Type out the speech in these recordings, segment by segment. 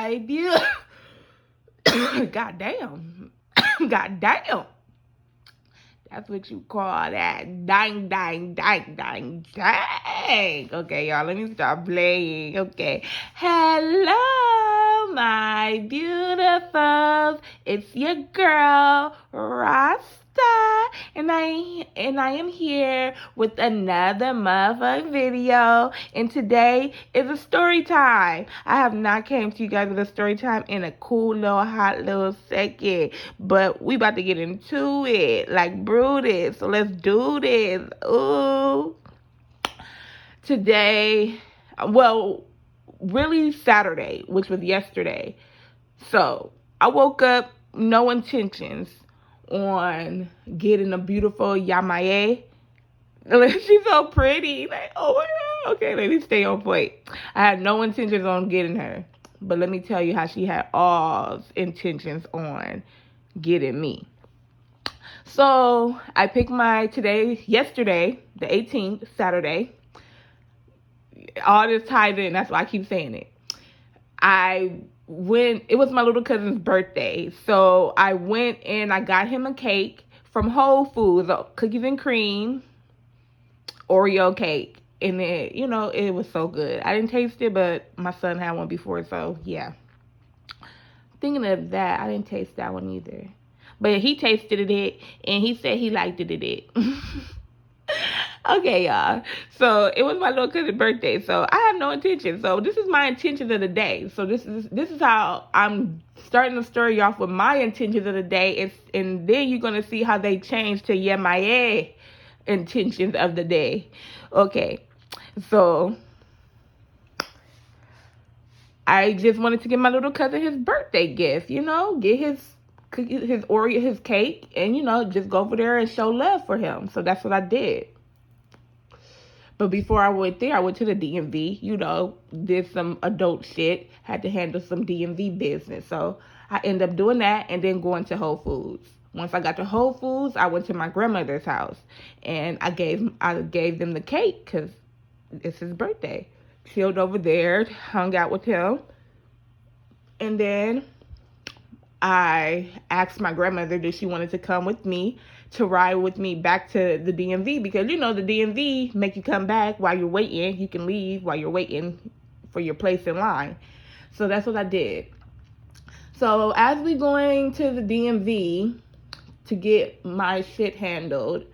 my beautiful. God damn. God damn. That's what you call that. Dang, dang, dang, dang, dang. Okay, y'all, let me stop playing. Okay. Hello, my beautiful. It's your girl, Rasta. And I am here with another motherfucking video. And today is a story time. I have not came to you guys with a story time in a cool little hot little second. But we about to get into it like Brutus. So let's do this. Ooh. Today, well, really Saturday, which was yesterday. So I woke up, no intentions on getting a beautiful Yamaye. She's so pretty. Like, oh my God. Okay, let me stay on point. I had no intentions on getting her. But let me tell you how she had all intentions on getting me. So I picked yesterday, the 18th, Saturday. All this ties in. That's why I keep saying it. It was my little cousin's birthday. So I went and I got him a cake from Whole Foods, cookies and cream, Oreo cake. And it was so good. I didn't taste it, but my son had one before, so yeah. Thinking of that, I didn't taste that one either. But he tasted it, and he said he liked it. Okay, y'all. So it was my little cousin's birthday. So I have no intention. So this is my intentions of the day. So this is how I'm starting the story off with my intentions of the day. And then you're gonna see how they change to my intentions of the day. Okay. So I just wanted to give my little cousin his birthday gift. Get his Oreo, his cake, and just go over there and show love for him. So that's what I did. But before I went there, I went to the DMV, did some adult shit, had to handle some DMV business. So I ended up doing that and then going to Whole Foods. Once I got to Whole Foods, I went to my grandmother's house and I gave them the cake because it's his birthday. Chilled over there, hung out with him. And then I asked my grandmother if she wanted to come with me to ride with me back to the DMV because, the DMV make you come back while you're waiting. You can leave while you're waiting for your place in line. So that's what I did. So as we going to the DMV to get my shit handled,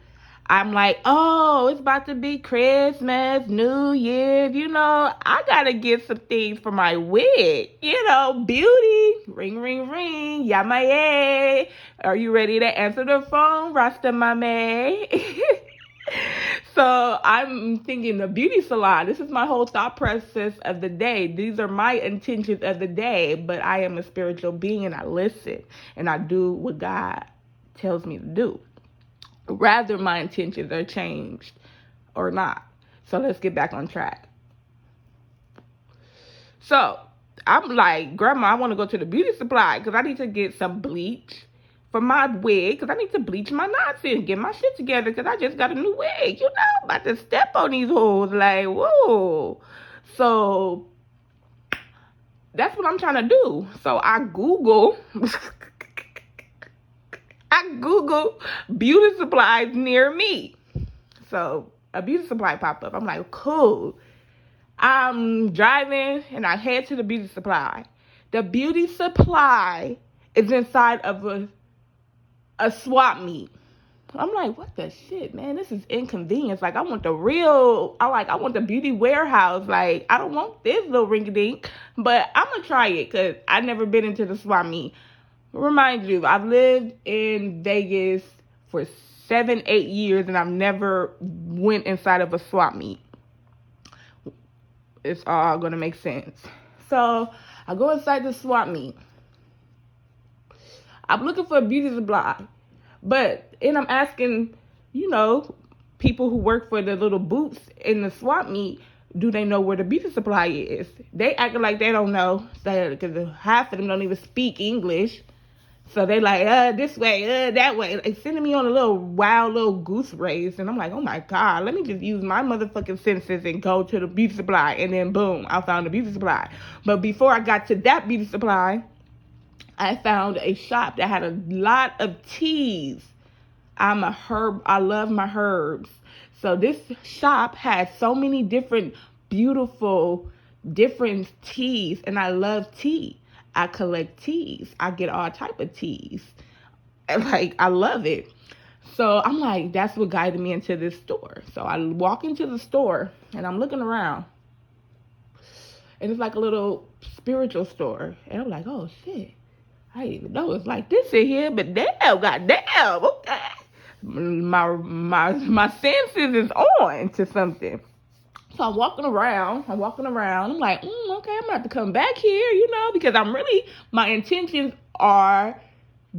I'm like, oh, it's about to be Christmas, New Year's, I gotta get some things for my wig, beauty, ring, ring, ring, yamaye. Are you ready to answer the phone, Rasta Mame? So I'm thinking the beauty salon. This is my whole thought process of the day. These are my intentions of the day, but I am a spiritual being and I listen and I do what God tells me to do. Rather my intentions are changed or not. So let's get back on track. So I'm like, Grandma, I want to go to the beauty supply because I need to get some bleach for my wig because I need to bleach my knots and get my shit together because I just got a new wig. I'm about to step on these hoes like, whoa. So that's what I'm trying to do. So I Google beauty supplies near me. So a beauty supply popped up. I'm like, cool. I'm driving and I head to the beauty supply. The beauty supply is inside of a swap meet. I'm like, what the shit, man? This is inconvenience. Like, I want the beauty warehouse. Like, I don't want this little rinky-dink. But I'm going to try it because I've never been into the swap meet. Remind you, I've lived in Vegas for 7-8 years and I've never went inside of a swap meet. It's all gonna make sense. So I go inside the swap meet. I'm looking for a beauty supply, and I'm asking, people who work for the little booths in the swap meet, do they know where the beauty supply is? They acting like they don't know, because half of them don't even speak English. So they like, this way, that way. They sending me on a little wild little goose race. And I'm like, oh my God, let me just use my motherfucking senses and go to the beauty supply. And then boom, I found the beauty supply. But before I got to that beauty supply, I found a shop that had a lot of teas. I'm a herb. I love my herbs. So this shop has so many different beautiful different teas, and I love tea. I collect teas. I get all type of teas. And like I love it. So I'm like, that's what guided me into this store. So I walk into the store and I'm looking around, and it's like a little spiritual store. And I'm like, oh shit. I didn't even know it's like this in here, but damn, goddamn, okay. My senses is on to something. So I'm walking around. I'm like, okay, I'm about to come back here, because I'm really, my intentions are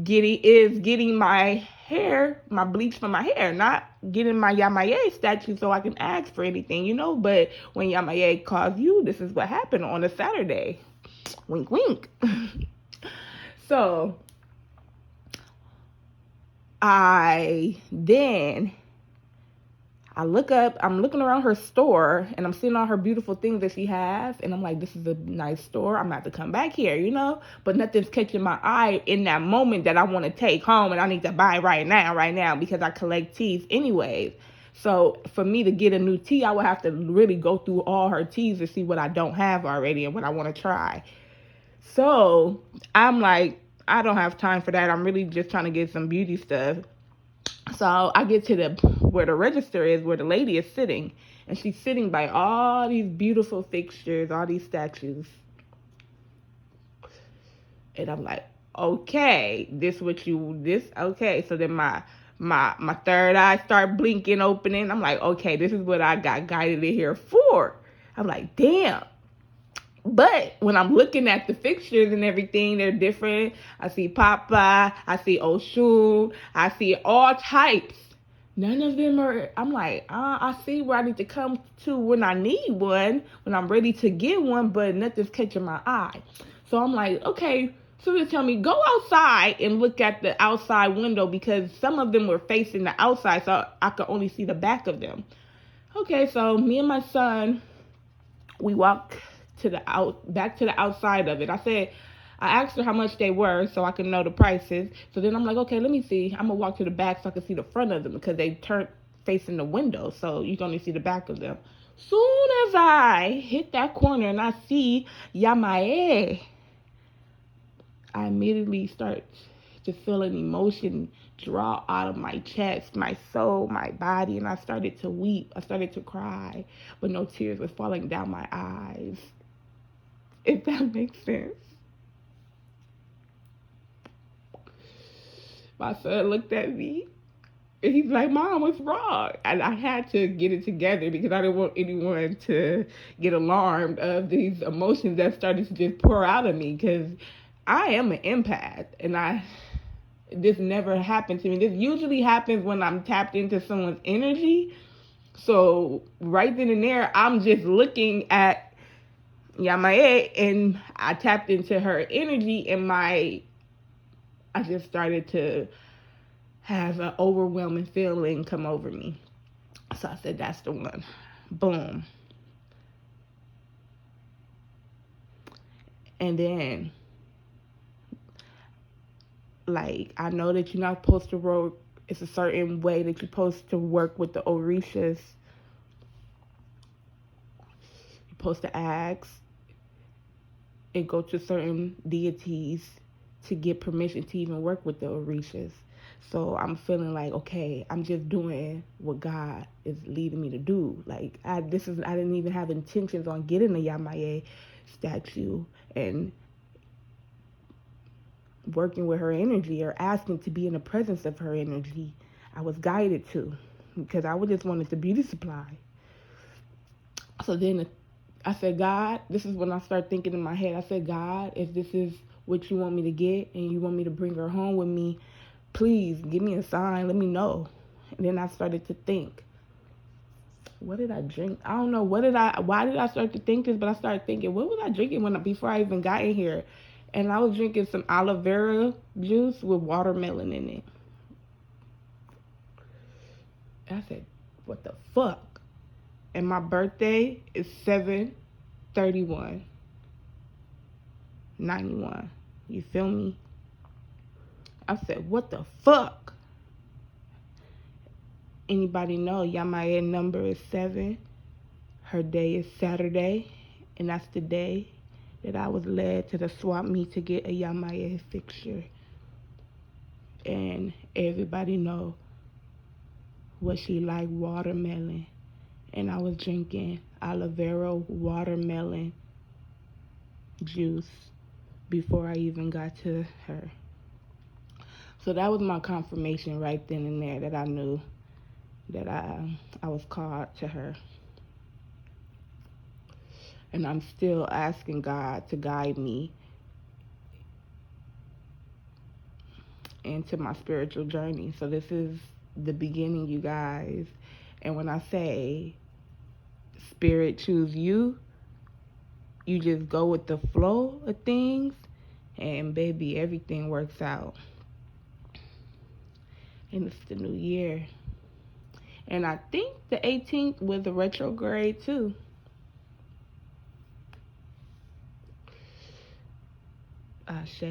getting my hair, my bleach for my hair, not getting my Yamaye statue so I can ask for anything, But when Yamaye calls you, this is what happened on a Saturday. Wink, wink. So I look up, I'm looking around her store and I'm seeing all her beautiful things that she has. And I'm like, this is a nice store. I'm about to come back here, but nothing's catching my eye in that moment that I want to take home and I need to buy right now, because I collect teas anyways. So for me to get a new tea, I would have to really go through all her teas to see what I don't have already and what I want to try. So I'm like, I don't have time for that. I'm really just trying to get some beauty stuff. So I get to where the register is, where the lady is sitting, and she's sitting by all these beautiful fixtures, all these statues. And I'm like, okay, okay. So then my third eye start blinking, opening. I'm like, okay, this is what I got guided in here for. I'm like, damn. But when I'm looking at the fixtures and everything, they're different. I see Papa, I see Oshun, I see all types. None of them are, I'm like, I see where I need to come to when I need one, when I'm ready to get one, but nothing's catching my eye. So I'm like, okay, so they tell me, go outside and look at the outside window, because some of them were facing the outside, so I could only see the back of them. Okay, so me and my son, we walk back to the outside of it. I asked her how much they were so I could know the prices. So then I'm like, okay, let me see. I'm gonna walk to the back so I can see the front of them, because they turn facing the window, so you can only see the back of them. Soon as I hit that corner and I see Yamae, I immediately start to feel an emotion draw out of my chest, my soul, my body, and I started to weep. I started to cry, but no tears were falling down my eyes. If that makes sense. My son looked at me and he's like, Mom, what's wrong? And I had to get it together because I didn't want anyone to get alarmed of these emotions that started to just pour out of me, because I am an empath, and this never happened to me. This usually happens when I'm tapped into someone's energy. So right then and there, I'm just looking at Yamae, and I tapped into her energy, and I just started to have an overwhelming feeling come over me. So I said, that's the one. Boom. And then, like, I know that you're not supposed to work. It's a certain way that you're supposed to work with the Orishas. You're supposed to ask and go to certain deities to get permission to even work with the Orishas. So I'm feeling like, okay, I'm just doing what God is leading me to do. Like, I didn't even have intentions on getting a Yamaye statue and working with her energy or asking to be in the presence of her energy. I was guided to, because I just wanted the beauty supply. So then I said, God, this is when I started thinking in my head. I said, God, if this is what you want me to get and you want me to bring her home with me, please give me a sign. Let me know. And then I started to think, what did I drink? I don't know. Why did I start to think this? But I started thinking, what was I drinking before I even got in here? And I was drinking some aloe vera juice with watermelon in it. I said, what the fuck? And my birthday is 7/31/91. You feel me? I said, what the fuck? Anybody know Yamaya number is 7? Her day is Saturday, and that's the day that I was led to the swap meet to get a Yamaya fixture. And everybody know what she like, watermelon. And I was drinking aloe vera watermelon juice before I even got to her. So that was my confirmation right then and there that I knew that I was called to her. And I'm still asking God to guide me into my spiritual journey. So this is the beginning, you guys. And when I say spirit choose you, you just go with the flow of things, and baby, everything works out. And it's the new year. And I think the 18th was a retrograde too. Ashe.